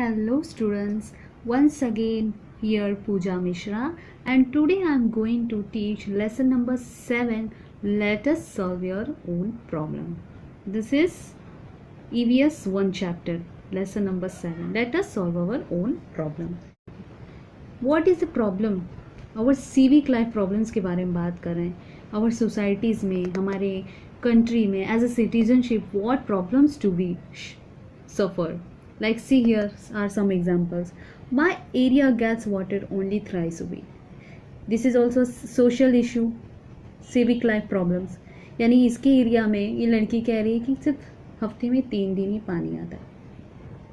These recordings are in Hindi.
Hello students, once again here Pooja Mishra, and today I am going to teach lesson number 7. Let us solve your own problem. This is EVS 1 chapter, lesson number 7. Let us solve our own problem. What is the problem? Our civic life problems के बारे में बात कर रहे हैं. Our societies में, हमारे country में, as a citizenship, what problems do we suffer? Like, see, here are some examples. My area gets water only thrice a week. This is also social issue, civic life problems. यानी इसके एरिया में ये लड़की कह रही है कि सिर्फ हफ्ते में 3 दिन ही पानी आता है.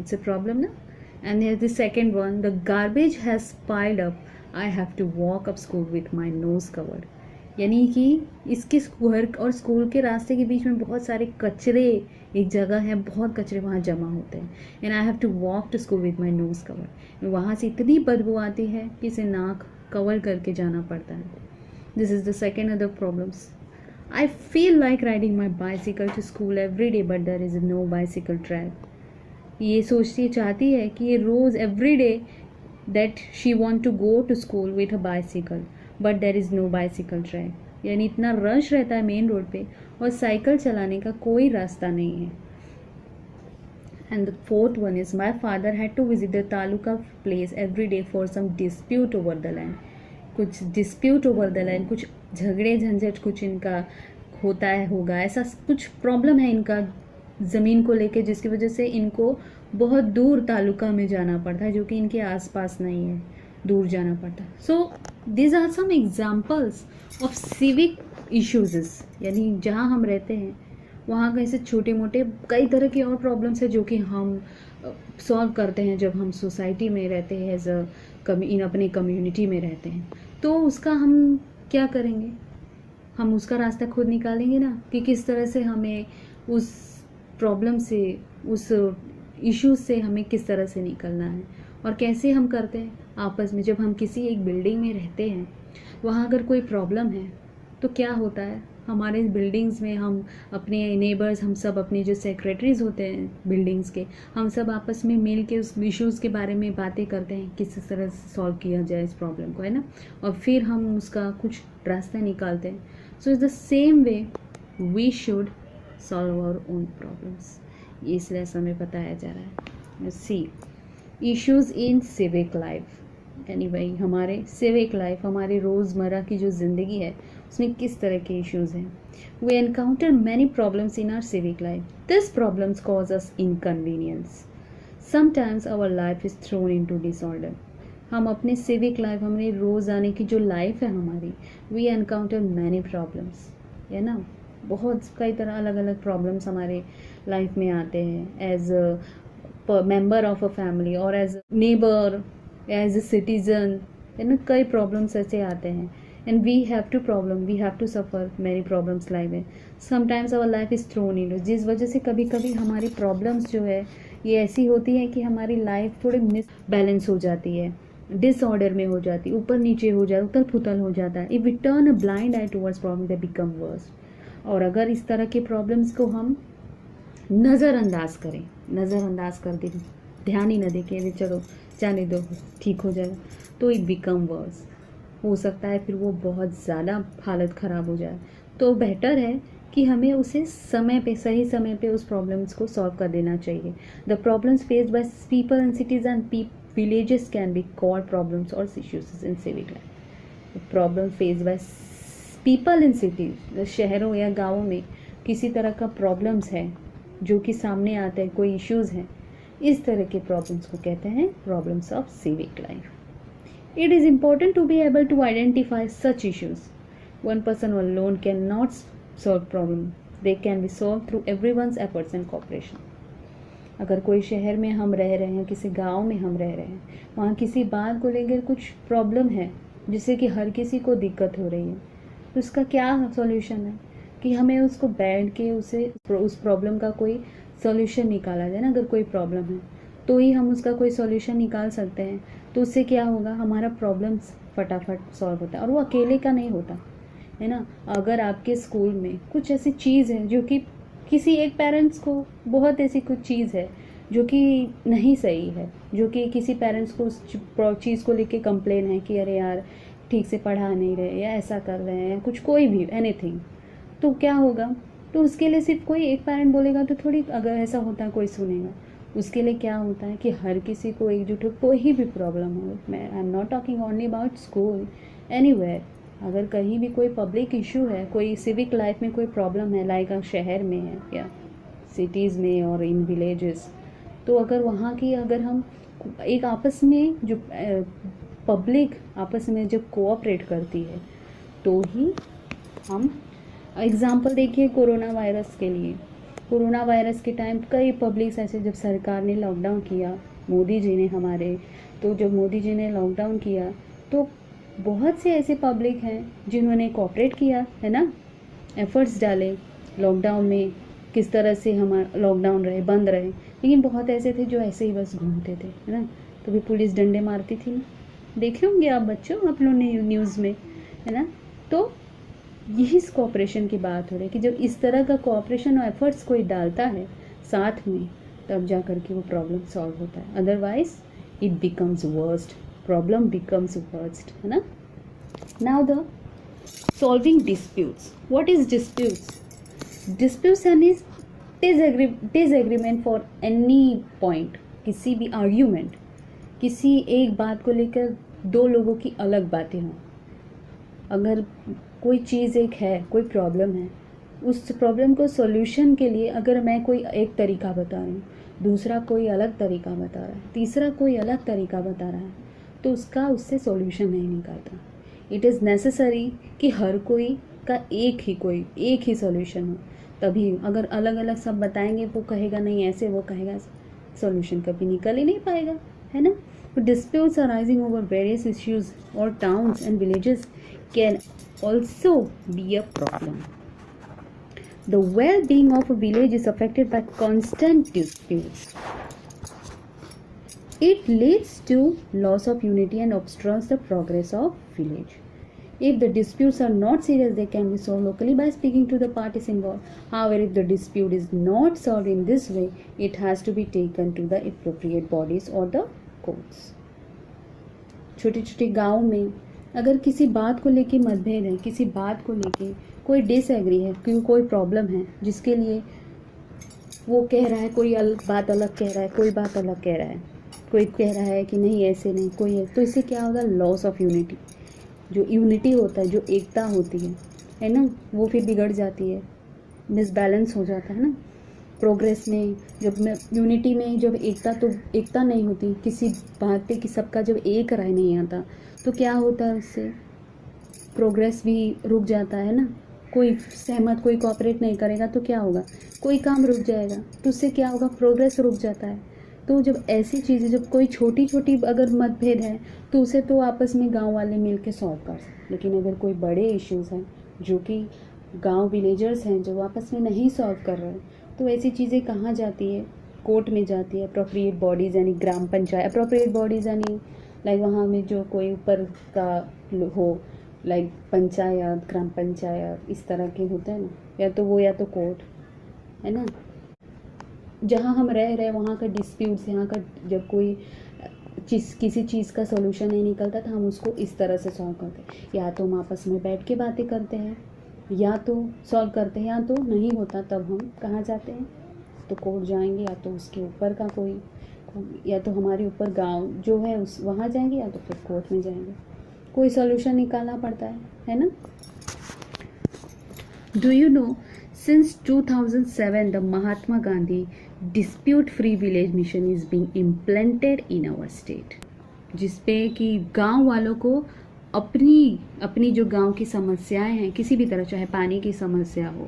It's a problem ना. And here's the second one. The garbage has piled up. I have to walk up school with my nose covered. यानी कि इसके घर और स्कूल के रास्ते के बीच में बहुत सारे कचरे, एक जगह है बहुत कचरे वहाँ जमा होते हैं. And I have to walk to school with my nose cover. वहाँ से इतनी बदबू आती है कि इसे नाक कवर करके जाना पड़ता है. This is the second other problems. I feel like riding my bicycle to school every day but there is no bicycle track. ये सोचती चाहती है कि ये रोज़ every day that she want to go to school with a bicycle but there is no bicycle track. यानी इतना रश रहता है मेन रोड पे और साइकिल चलाने का कोई रास्ता नहीं है. And the fourth one is my father had to visit the taluka place every day for some dispute over the land. कुछ डिस्प्यूट ओवर द लैंड, कुछ झगड़े झंझट कुछ इनका होता है होगा, ऐसा कुछ प्रॉब्लम है इनका ज़मीन को लेके, जिसकी वजह से इनको बहुत दूर तालुका में जाना पड़ता है जो कि इनके आसपास नहीं है, दूर जाना पड़ता है. सो these are some examples of civic issues. यानी जहाँ हम रहते हैं वहाँ का ऐसे छोटे मोटे कई तरह के और प्रॉब्लम्स है जो कि हम सॉल्व करते हैं जब हम सोसाइटी में रहते हैं, एज इन अपने कम्युनिटी में रहते हैं. तो उसका हम क्या करेंगे, हम उसका रास्ता खुद निकालेंगे ना कि किस तरह से हमें उस प्रॉब्लम से, उस इश्यूज से हमें किस तरह से निकलना है. और कैसे हम करते हैं आपस में. जब हम किसी एक बिल्डिंग में रहते हैं, वहाँ अगर कोई प्रॉब्लम है तो क्या होता है, हमारे बिल्डिंग्स में हम अपने नेबर्स, हम सब अपने जो सेक्रेटरीज होते हैं बिल्डिंग्स के, हम सब आपस में मिल के उस इश्यूज़ के बारे में बातें करते हैं किस तरह से सॉल्व किया जाए इस प्रॉब्लम को, है ना. और फिर हम उसका कुछ रास्ता निकालते हैं. So is the same way we should solve our own problems. ये इस लेसन में बताया जा रहा है. See issues in civic life. यानी भाई हमारे सिविक लाइफ, हमारे रोज़मर्रा की जो ज़िंदगी है उसमें किस तरह के इश्यूज़ हैं. We encounter many problems in our civic life. This problems cause us inconvenience. Sometimes our life is thrown into disorder. हम अपने सिविक लाइफ, हमारे रोज़ाने की जो लाइफ है हमारी, वी एनकाउंटर मैनी प्रॉब्लम्स, है ना. बहुत कई तरह अलग अलग प्रॉब्लम्स हमारे लाइफ में आते हैं as member of a family और as neighbour, as a citizen, है ना. कई प्रॉब्लम्स ऐसे आते हैं and we have to suffer many problems life में. Sometimes our life is thrown in, जिस वजह से कभी कभी हमारी प्रॉब्लम्स जो है ये ऐसी होती है कि हमारी लाइफ थोड़ी मिस बैलेंस हो जाती है, डिसऑर्डर में हो जाती है, ऊपर नीचे हो जाता है, उथल पुथल हो जाता है. If we turn a blind eye towards problem they become worse. और अगर इस तरह के प्रॉब्लम्स को हम नज़रअंदाज कर दें, ध्यान ही न दें कि चलो जाने दो ठीक हो जाएगा, तो इट बिकम वर्स. हो सकता है फिर वो बहुत ज़्यादा हालत ख़राब हो जाए. तो बेटर है कि हमें उसे समय पे, सही समय पे उस प्रॉब्लम्स को सॉल्व कर देना चाहिए. The problems faced by people in cities and villages can be called problems और issues in civic life. Problem faced by people in cities, शहरों या गाँवों में किसी तरह का प्रॉब्लम्स है जो कि सामने आते हैं, कोई इश्यूज़ हैं, इस तरह के प्रॉब्लम्स को कहते हैं problems of civic life. It is important to be able to identify such issues. One person alone can not solve problem, they can be solve through everyone's efforts and cooperation. अगर कोई शहर में हम रह रहे हैं, किसी गांव में हम रह रहे हैं, वहाँ किसी बात को लेकर कुछ प्रॉब्लम है जिससे कि हर किसी को दिक्कत हो रही है, तो उसका क्या सॉल्यूशन है कि हमें उसको बैठ के उस प्रॉब्लम का कोई सॉल्यूशन निकाला जाए ना. अगर कोई प्रॉब्लम है तो ही हम उसका कोई सॉल्यूशन निकाल सकते हैं. तो उससे क्या होगा, हमारा प्रॉब्लम्स फटाफट सॉल्व होता है और वो अकेले का नहीं होता, है ना. अगर आपके स्कूल में कुछ ऐसी चीज़ है जो कि किसी एक पेरेंट्स को बहुत ऐसी कुछ चीज़ है जो कि नहीं सही है, जो कि किसी पेरेंट्स को उस चीज़ को लेके कंप्लेन है कि अरे यार ठीक से पढ़ा नहीं रहे या ऐसा कर रहे हैं या कुछ कोई भी एनीथिंग, तो क्या होगा? तो उसके लिए सिर्फ कोई एक पेरेंट बोलेगा तो थोड़ी, अगर ऐसा होता है कोई सुनेगा। उसके लिए क्या होता है कि हर किसी को एकजुट हो, कोई भी प्रॉब्लम हो, मैं I am not talking only about school, anywhere, अगर कहीं भी कोई पब्लिक इशू है, कोई सिविक लाइफ में कोई प्रॉब्लम है, लाइक शहर में है या सिटीज़ में और इन विलेजेस, तो अगर वहाँ की अगर हम एक आपस में जो पब्लिक आपस में जब कोऑपरेट करती है तो ही हम, एग्ज़ाम्पल देखिए कोरोना वायरस के लिए, कोरोना वायरस के टाइम कई पब्लिक्स ऐसे, जब सरकार ने लॉकडाउन किया, मोदी जी ने हमारे, तो जब मोदी जी ने लॉकडाउन किया तो बहुत से ऐसे पब्लिक हैं जिन्होंने कोऑपरेट किया है ना, एफर्ट्स डाले लॉकडाउन में, किस तरह से हमारा लॉकडाउन रहे, बंद रहे। लेकिन बहुत ऐसे थे जो ऐसे ही बस घूमते थे, है ना, तो भी पुलिस डंडे मारती थी ना, देखे होंगे आप बच्चों, आप लोग ने न्यूज़ में, है ना। तो यही इस कोऑपरेशन की बात हो रही है कि जब इस तरह का कोऑपरेशन और एफर्ट्स कोई डालता है साथ में, तब जा कर के वो प्रॉब्लम सॉल्व होता है, otherwise it becomes worst, problem becomes worst, है ना। Now the solving disputes, what is disputes? Disputes is disagreement for any point, किसी भी आर्ग्यूमेंट, किसी एक बात को लेकर दो लोगों की अलग बातें हों। अगर कोई चीज़ एक है, कोई प्रॉब्लम है, उस प्रॉब्लम को सॉल्यूशन के लिए अगर मैं कोई एक तरीका बता रही हूँ, दूसरा कोई अलग तरीका बता रहा है, तीसरा कोई अलग तरीका बता रहा है, तो उसका उससे सॉल्यूशन नहीं निकलता। इट इज़ नेसेसरी कि हर कोई का एक ही सॉल्यूशन हो, तभी। अगर अलग अलग सब बताएंगे, वो कहेगा नहीं ऐसे, वो कहेगा, सॉल्यूशन कभी निकल ही नहीं पाएगा, है ना। Disputes arising over various issues or towns and villages can also be a problem. The well-being of a village is affected by constant disputes. It leads to loss of unity and obstructs the progress of village. If the disputes are not serious, they can be solved locally by speaking to the parties involved. However, if the dispute is not solved in this way, it has to be taken to the appropriate bodies or the courts. छोटे छोटे गाँव में अगर किसी बात को लेके मतभेद है, किसी बात को लेके कोई डिसएग्री है, क्यों कोई प्रॉब्लम है जिसके लिए वो कह रहा है, कोई बात अलग कह रहा है, कोई बात अलग कह रहा है, कोई कह रहा है कि नहीं ऐसे नहीं, कोई है, तो इससे क्या होगा? Loss of unity. जो यूनिटी होता है, जो एकता होती है ना, वो फिर बिगड़ जाती है, मिसबैलेंस हो जाता है ना प्रोग्रेस में। जब मैं यूनिटी में जब एकता नहीं होती किसी बात पे, कि सबका जब एक राय नहीं आता, तो क्या होता है? उससे प्रोग्रेस भी रुक जाता है ना। कोई सहमत, कोई कोऑपरेट नहीं करेगा तो क्या होगा? कोई काम रुक जाएगा, तो उससे क्या होगा? प्रोग्रेस रुक जाता है। तो जब ऐसी चीज़ें, जब कोई छोटी छोटी अगर मतभेद है, तो उसे तो आपस में गांव वाले मिल के सॉल्व कर सकते। लेकिन अगर कोई बड़े इश्यूज़ हैं जो कि गांव विलेजर्स हैं जो आपस में नहीं सॉल्व कर रहे, तो ऐसी चीज़ें कहाँ जाती है? कोर्ट में जाती है। अप्रोप्रिएट बॉडीज़ यानी ग्राम पंचायत, अप्रोप्रिएट बॉडीज़ यानी लाइक वहाँ में जो कोई ऊपर का हो, लाइक पंचायत, ग्राम पंचायत, इस तरह के होते हैं ना, या तो वो या तो कोर्ट, है ना। जहाँ हम रह रहे वहाँ का डिस्प्यूट्स, यहाँ का जब कोई किसी चीज़ का सॉल्यूशन नहीं निकलता तो हम उसको इस तरह से सॉल्व करते हैं। या तो हम आपस में बैठ के बातें करते हैं, या तो सॉल्व करते हैं, या तो नहीं होता तब हम कहाँ जाते हैं? तो कोर्ट जाएंगे, या तो उसके ऊपर का कोई, या तो हमारे ऊपर गांव जो है उस वहाँ जाएंगे, या तो फिर कोर्ट में जाएंगे। कोई सॉल्यूशन निकालना पड़ता है ना। Do you know since 2007 the Mahatma Gandhi dispute free village mission is being implemented in our state, जिसपे कि गांव वालों को अपनी जो गांव की समस्याएं हैं, किसी भी तरह, चाहे पानी की समस्या हो,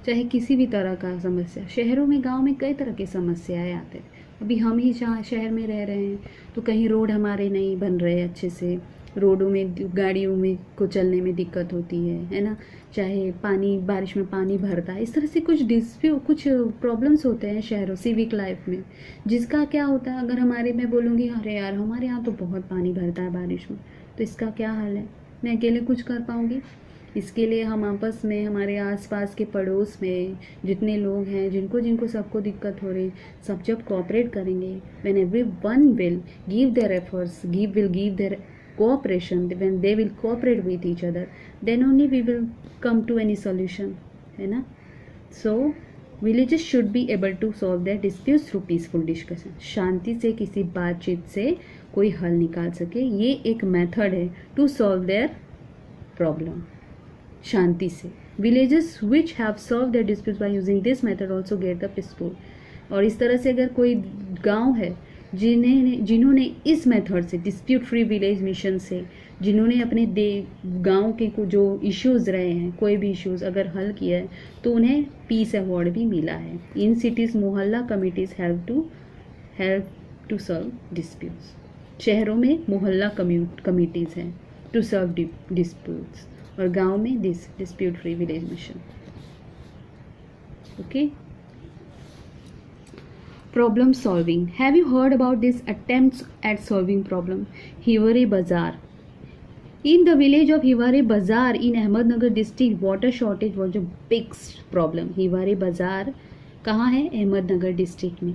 चाहे किसी भी तरह का समस्या, शहरों में गांव में कई तरह की समस्याएं आते हैं। अभी हम ही शहर में रह रहे हैं तो कहीं रोड हमारे नहीं बन रहे अच्छे से, रोडों में गाड़ियों में को चलने में दिक्कत होती है ना। चाहे पानी, बारिश में पानी भरता है, इस तरह से कुछ प्रॉब्लम्स होते हैं शहरों सिविक लाइफ में, जिसका क्या होता है? अगर मैं बोलूँगी अरे यार हमारे यहाँ तो बहुत पानी भरता है बारिश में, तो इसका क्या हाल है? मैं अकेले कुछ कर पाऊँगी? इसके लिए हम आपस में, हमारे आसपास के पड़ोस में जितने लोग हैं, जिनको जिनको सबको दिक्कत हो रही, सब जब कोऑपरेट करेंगे, when everyone will give their efforts, give their cooperation, when they will cooperate with each other, then only we will come to any solution, है ना. So villages should be able to solve their disputes through peaceful discussion. शांति से किसी बातचीत से कोई हल निकाल सके, ये एक मेथड है टू सॉल्व देयर प्रॉब्लम, शांति से. villages which have solved their disputes by using this method also get the peaceful. और इस तरह से अगर कोई गांव है जिन्होंने इस मेथड से, डिस्प्यूट फ्री विलेज मिशन से, जिन्होंने अपने गांव के जो इश्यूज़ रहे हैं, कोई भी इश्यूज़ अगर हल किया है, तो उन्हें पीस अवार्ड भी मिला है. In cities mohalla committees help to solve disputes. शहरों में मोहल्ला कमिटीज़ हैं टू सॉल्व डिस्प्यूट्स, और गांव में dispute free village mission. Okay. Problem solving. Have you heard about these attempts at solving problem? Hiware Bazar. In the village of Hiware Bazar in Ahmednagar district, water shortage was a big problem. Hiware Bazar कहाँ है? अहमदनगर डिस्ट्रिक्ट में.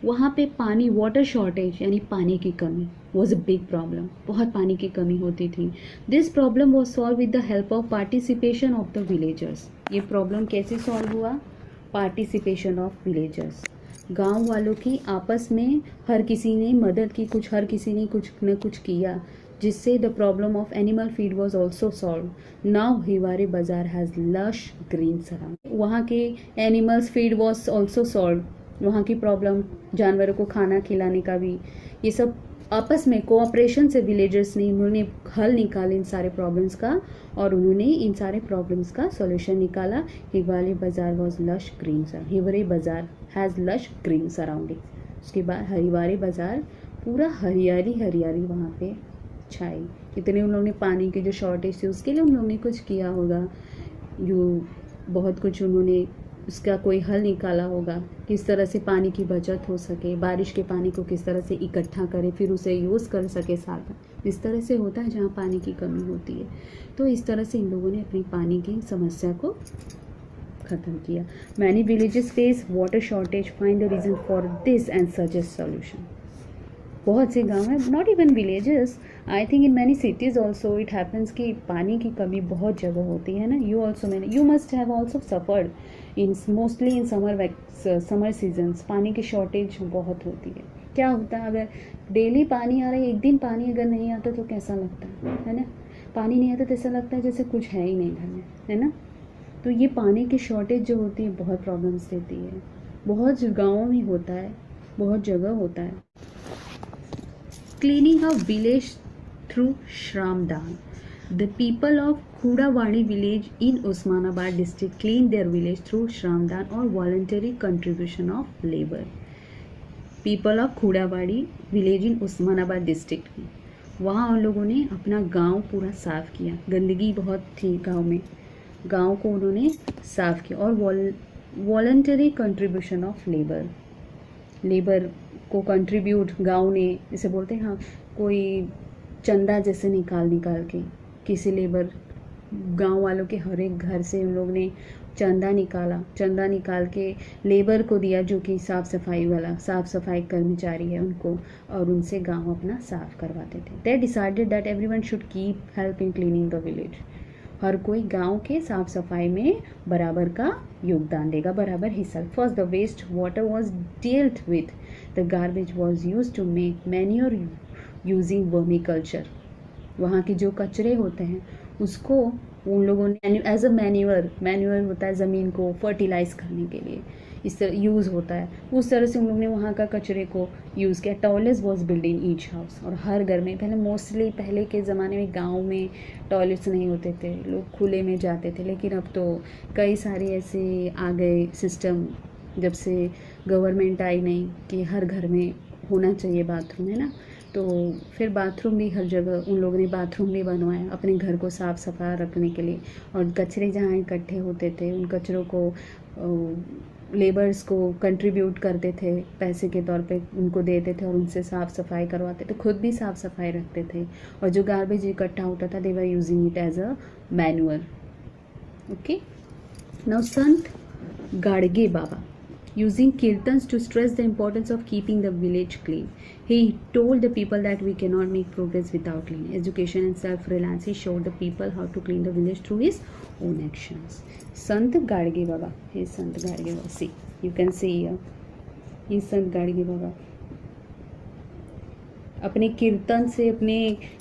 वहाँ पे पानी, वाटर शॉर्टेज यानी पानी की कमी was a big problem. बहुत पानी की कमी होती थी. This problem was solved with the help of participation of the villagers. ये प्रॉब्लम कैसे सॉल्व हुआ? Participation of villagers. गांव वालों की आपस में हर किसी ने मदद की, हर किसी ने कुछ न कुछ किया, जिससे the problem of animal feed was also solve. Now Hiware बाजार हैज़ लश ग्रीन सराउंड. वहाँ के animals feed was also solve. वहाँ की प्रॉब्लम, जानवरों को खाना खिलाने का भी, ये सब आपस में कोऑपरेशन से विलेजर्स ने, उन्होंने हल निकाले इन सारे प्रॉब्लम्स का, और उन्होंने इन सारे प्रॉब्लम्स का सॉल्यूशन निकाला. हिवारे बाजार was lush green surround. Hiware बाजार हैज़ लश ग्रीन सराउंडिंग. उसके बाद हिवारे बाजार पूरा हरियाली वहाँ पे छाई. इतने उन लोगों ने पानी की जो शॉर्टेज थी उसके लिए उन लोगों ने कुछ किया होगा, जो बहुत कुछ उन्होंने उसका कोई हल निकाला होगा, किस तरह से पानी की बचत हो सके, बारिश के पानी को किस तरह से इकट्ठा करें फिर उसे यूज़ कर सके साथ में. इस तरह से होता है जहाँ पानी की कमी होती है. तो इस तरह से इन लोगों ने अपनी पानी की समस्या को ख़त्म किया. Many villages face water shortage, find the reason for this and suggest solution. बहुत से गांव हैं, not even villages, I think in many cities also it happens कि पानी की कमी बहुत जगह होती है ना. You must have also suffered in mostly in summer seasons. पानी की शॉर्टेज बहुत होती है. क्या होता है, अगर डेली पानी आ रहा है, एक दिन पानी अगर नहीं आता तो कैसा लगता है ना. पानी नहीं आता तो ऐसा लगता है जैसे कुछ है ही नहीं घर में, है ना. तो ये पानी की शॉर्टेज जो होती है बहुत प्रॉब्लम्स देती है. बहुत गाँवों में होता है, बहुत जगह होता है. Cleaning a village through Shramdan. The people of Khudawadi village in Osmanabad district cleaned their village through Shramdan or voluntary contribution of labor. People of Khudawadi village in Osmanabad district में वहाँ उन लोगों ने अपना गांव पूरा साफ़ किया. गंदगी बहुत थी गांव में, गांव को उन्होंने साफ़ किया. और वॉलंटरी कंट्रीब्यूशन ऑफ लेबर को कंट्रीब्यूट गांव ने, इसे बोलते हैं हाँ, कोई चंदा जैसे निकाल के किसी लेबर, गांव वालों के हर एक घर से उन लोग ने चंदा निकाल के लेबर को दिया, जो कि साफ़ सफाई कर्मचारी है उनको, और उनसे गांव अपना साफ़ करवाते थे. They decided that everyone should keep help in cleaning the village. हर कोई गांव के साफ सफाई में बराबर का योगदान देगा, बराबर हिस्सा. First the waste water was dealed with, the garbage was use to make manure using vermiculture. वहाँ के जो कचरे होते हैं उसको उन लोगों ने एज अ मैन्योर होता है ज़मीन को फर्टिलाइज करने के लिए, इस तरह यूज़ होता है. उस तरह से उन लोगों ने वहाँ का कचरे को यूज़ किया. Toilets was build in each house. और हर घर में पहले के ज़माने में गांव में टॉयलेट्स नहीं होते थे, लोग खुले में जाते थे. लेकिन अब तो कई सारे ऐसे आ गए सिस्टम, जब से गवर्नमेंट आई नहीं कि हर घर में होना चाहिए बाथरूम, है ना. तो फिर बाथरूम भी हर जगह उन लोगों ने बाथरूम भी बनवाया अपने घर को साफ़ सफा रखने के लिए. और कचरे जहाँ इकट्ठे होते थे उन कचरों को लेबर्स को कंट्रीब्यूट करते थे, पैसे के तौर पे उनको देते थे और उनसे साफ़ सफाई करवाते थे, खुद भी साफ़ सफाई रखते थे. और जो गार्बेज इकट्ठा होता था they were using it as a manure. Okay. Now Sant Gadge Baba, using kirtans to stress the importance of keeping the village clean. He told the people that we cannot make progress without clean education and self-reliance. He showed the people how to clean the village through his own actions. Sant Gadge Baba. He is Sant Gadge Baba. See, you can see here. He is Sant Gadge Baba. अपने कीर्तन से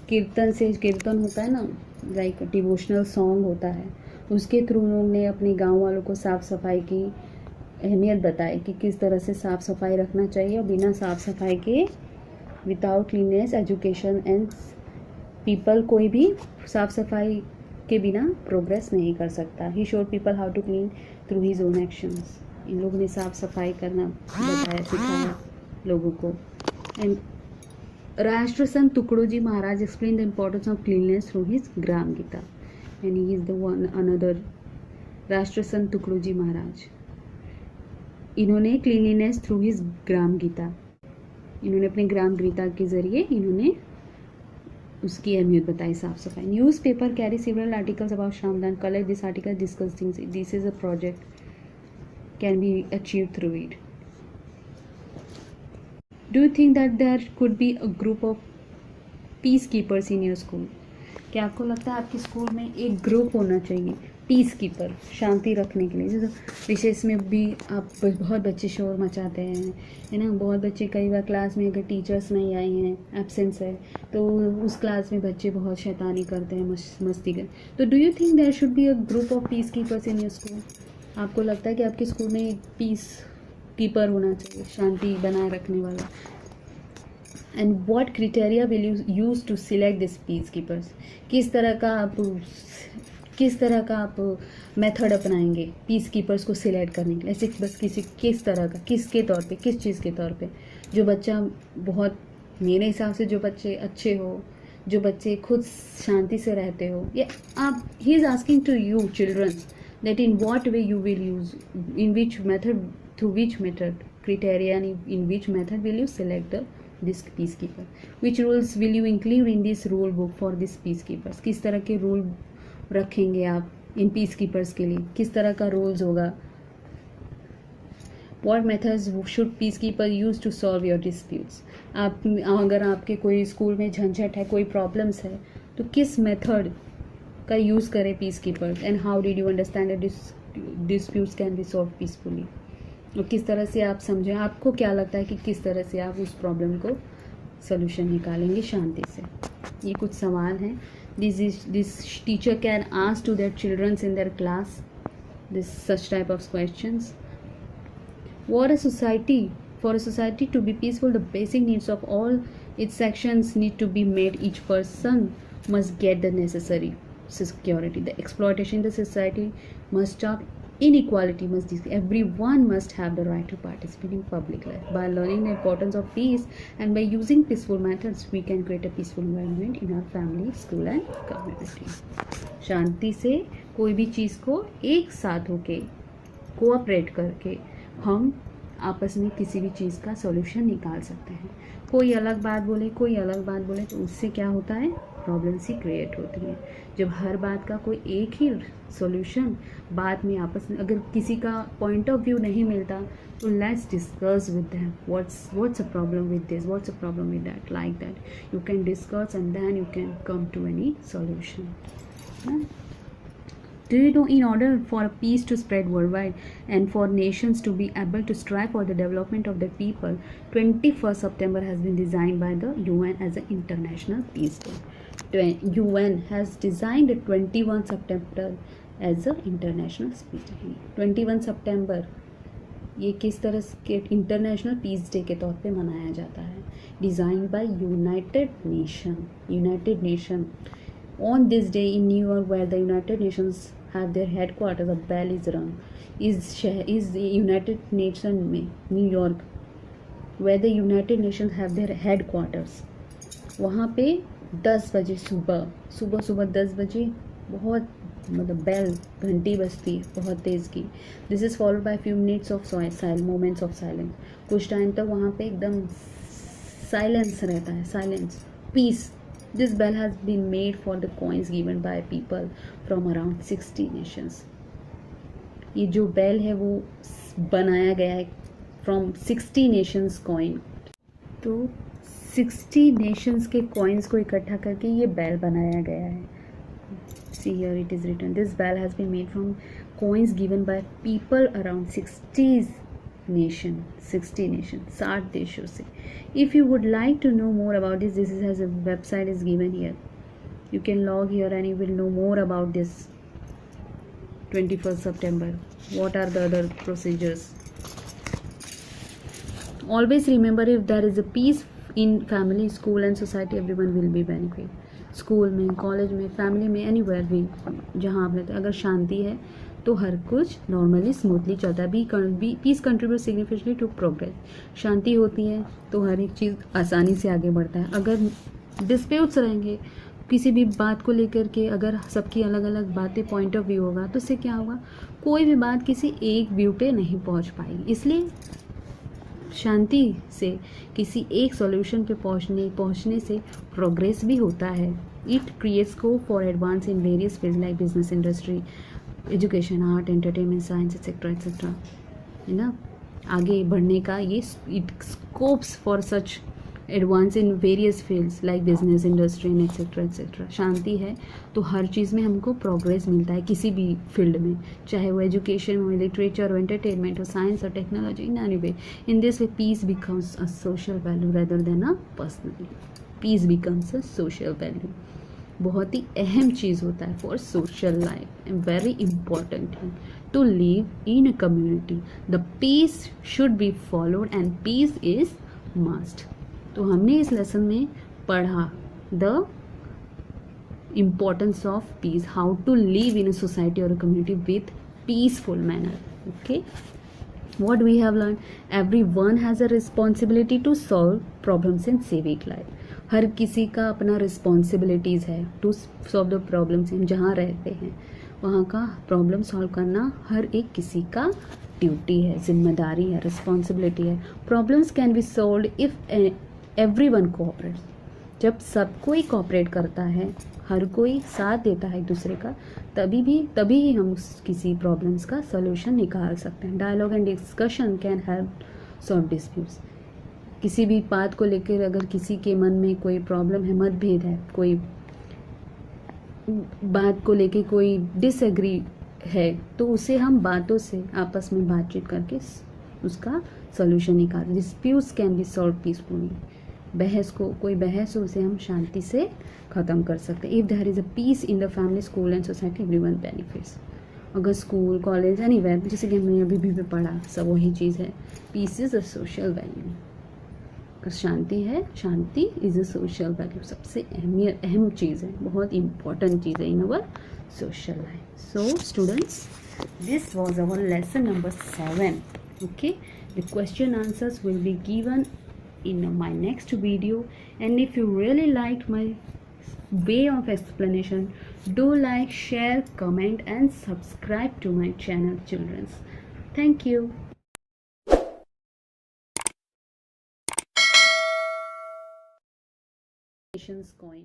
कीर्तन होता है ना, लाइक डिवोशनल सॉन्ग होता है, उसके थ्रू उन्होंने अपने गांव वालों को साफ़ सफाई की अहमियत बताई कि किस तरह से साफ़ सफाई रखना चाहिए और बिना साफ़ सफाई के without cleanness education and people कोई भी साफ़ सफाई के बिना प्रोग्रेस नहीं कर सकता. He showed people how to clean through his own actions. इन लोगों ने साफ़ सफाई करना बताया, सिखाया लोगों को. एंड राष्ट्रसंत Tukdoji Maharaj explained the importance of cleanliness through his Gram Gita, and he is the another राष्ट्रसंत तुकडोजी महाराज. इन्होंने cleanliness through his gram Gita, इन्होंने अपने ग्राम गीता के जरिए इन्होंने उसकी अहमियत बताई, साफ सफाई. News paper carry several articles about shramdaan. Collect this article, discuss things. This is a project can be achieve through it. Do you think that there could be a group of peacekeepers in your school? क्या आपको लगता है आपके स्कूल में एक ग्रुप होना चाहिए पीस कीपर, शांति रखने के लिए? जैसे विशेष में भी आप बहुत बच्चे शोर मचाते हैं, है ना, बहुत बच्चे, कई बार क्लास में अगर टीचर्स नहीं आए हैं, एब्सेंस है, तो उस क्लास में बच्चे बहुत शैतानी करते हैं, मस्ती करते. तो do you think there should be a group of peacekeepers in your school? आपको लगता है कि आपके स्कूल में एक पीस कीपर होना चाहिए, शांति बनाए रखने वाला? And what criteria will you use to select this peacekeepers? किस तरह का आप मेथड अपनाएंगे पीस कीपर्स को सिलेक्ट करने के लिए? ऐसे बस किस तरह का, किसके तौर पे, किस चीज़ के तौर पे? जो बच्चा बहुत, मेरे हिसाब से जो बच्चे अच्छे हो, जो बच्चे खुद शांति से रहते हो, या आप, he is asking to you childrens that in what way you will use, in which method, through which method, criteria, and in which method will you select this peacekeeper? Which rules will you include in this rule book for this peacekeepers? किस तरह के रूल रखेंगे आप इन peacekeepers के लिए? किस तरह का रूल्स होगा? What methods should peacekeeper use to solve your disputes? आप अगर आपके कोई स्कूल में झंझट है, कोई प्रॉब्लम्स है, तो किस मेथड का यूज़ करें peace keepers? And how did you understand disputes can be solve peacefully? और किस तरह से आप समझें, आपको क्या लगता है कि किस तरह से आप उस प्रॉब्लम को सोल्यूशन निकालेंगे शांति से? ये कुछ सवाल हैं. This teacher can ask to their childrens in their class this such type of questions. For a society to be peaceful, the basic needs of all its sections need to be met. Each person must get the necessary security. The exploitation in the society must stop. Inequality must decrease. Everyone must have the right to participate in public life. By learning the importance of peace and by using peaceful methods, we can create a peaceful environment in our family, school and community. शांति से कोई भी चीज़ को एक साथ होके कोऑपरेट करके हम आपस में किसी भी चीज़ का सॉल्यूशन निकाल सकते हैं. कोई अलग बात बोले, कोई अलग बात बोले, तो उससे क्या होता है, प्रॉब्लम्स ही क्रिएट होती हैं. जब हर बात का कोई एक ही सॉल्यूशन बाद में आपस में, अगर किसी का पॉइंट ऑफ व्यू नहीं मिलता, तो let's discuss with them, what's a problem with this, what's a problem with that, like that you can discuss and then you can come to any solution. Do you know, in order for peace to spread worldwide and for nations to be able to strive for the development of their people, 21st September has been designed by the UN as an International Peace Day. UN has designed the 21 September as an International Peace Day. 21 September ये किस तरह के इंटरनेशनल पीस डे के तौर पे मनाया जाता है? Design by United nation. On this day in New York, where the United Nations have their headquarters, a bell is rung. Is the United Nations में New York, where the United Nations have their headquarters, वहाँ पे 10 बजे सुबह 10 बजे बहुत, मतलब बेल, घंटी बजती है बहुत तेज़ की. This is followed by few minutes of moments of silence. कुछ टाइम तक वहाँ पे एकदम साइलेंस रहता है, silence, peace. This bell has been made for the coins given by people from around 60 nations. ये जो बेल है वो बनाया गया है फ्रॉम 60 नेशंस कॉइन। तो 60 नेशंस के कॉइन्स को इकट्ठा करके ये बेल बनाया गया है। See here it is written, this bell has been made from coins given by people around 60 nation, 60 nation, 60 देशों से। If you would like to know more about this, this has a website is given here. You can log here and you will know more about this 21st September. What are the other procedures? Always remember, if there is a peace in family, school and society, everyone will be benefit. School में, कॉलेज में, फैमिली में, एनीवेयर भी जहाँ आप रहते हैं, अगर शांति है तो हर कुछ नॉर्मली स्मूथली चलता है। Peace contribute significantly to progress. शांति होती है तो हर एक चीज़ आसानी से आगे बढ़ता है। अगर डिस्प्यूट्स रहेंगे किसी भी बात को लेकर के, अगर सबकी अलग अलग बातें, पॉइंट ऑफ व्यू होगा, तो इससे क्या होगा, कोई भी बात किसी एक व्यू पे नहीं पहुंच पाएगी। इसलिए शांति से किसी एक सॉल्यूशन पे पहुंचने से प्रोग्रेस भी होता है। It creates scope for advance in various field like business, industry, education, art, entertainment, science etcetera है ना। आगे बढ़ने का ये it scopes for such advance in various fields like business, industry and etcetera. शांति है तो हर चीज़ में हमको प्रोग्रेस मिलता है किसी भी फील्ड में, चाहे वो एजुकेशन हो, लिटरेचर हो, एंटरटेनमेंट हो, साइंस और technology, in any way. In this way peace becomes a social value rather than a personal. Peace becomes a social value, बहुत ही अहम चीज़ होता है for social life and very important है to live in a community. The peace should be followed and peace is must. तो हमने इस लेसन में पढ़ा the importance of peace, how to live in a society और a community with peaceful manner. Okay, what we have learned, everyone has a responsibility to solve problems and save it life। हर किसी का अपना रिस्पॉन्सिबिलिटीज़ है टू सॉल्व द प्रॉब्लम्स। हम जहाँ रहते हैं वहाँ का प्रॉब्लम सॉल्व करना हर एक किसी का ड्यूटी है, जिम्मेदारी है, रिस्पॉन्सिबिलिटी है। Problems can be solve if everyone cooperate. जब सब कोई कोऑपरेट करता है, हर कोई साथ देता है एक दूसरे का, तभी ही हम किसी प्रॉब्लम्स का सॉल्यूशन निकाल सकते हैं। Dialogue and discussion can help solve disputes. किसी भी बात को लेकर अगर किसी के मन में कोई प्रॉब्लम है, मतभेद है, कोई बात को लेकर कोई डिसएग्री है, तो उसे हम बातों से आपस में बातचीत करके उसका सॉल्यूशन निकाल। Disputes can be solve peacefully. कोई बहस हो उसे हम शांति से ख़त्म कर सकते हैं। If there is a peace in the family, school and society, everyone benefits. अगर स्कूल, कॉलेज, एनीवेयर, जैसे कि हमने अभी भी पढ़ा, सब वही चीज़ है। Peace is a social value. अगर शांति है, शांति इज़ अ सोशल वैल्यू, सबसे अहम चीज़ है, बहुत इंपॉर्टेंट चीज़ है in our social life. So students, this was our lesson number 7. Okay, the question answers will be given in my next video, and if you really liked my way of explanation, do like, share, comment and subscribe to my channel, children's. Thank you. Coin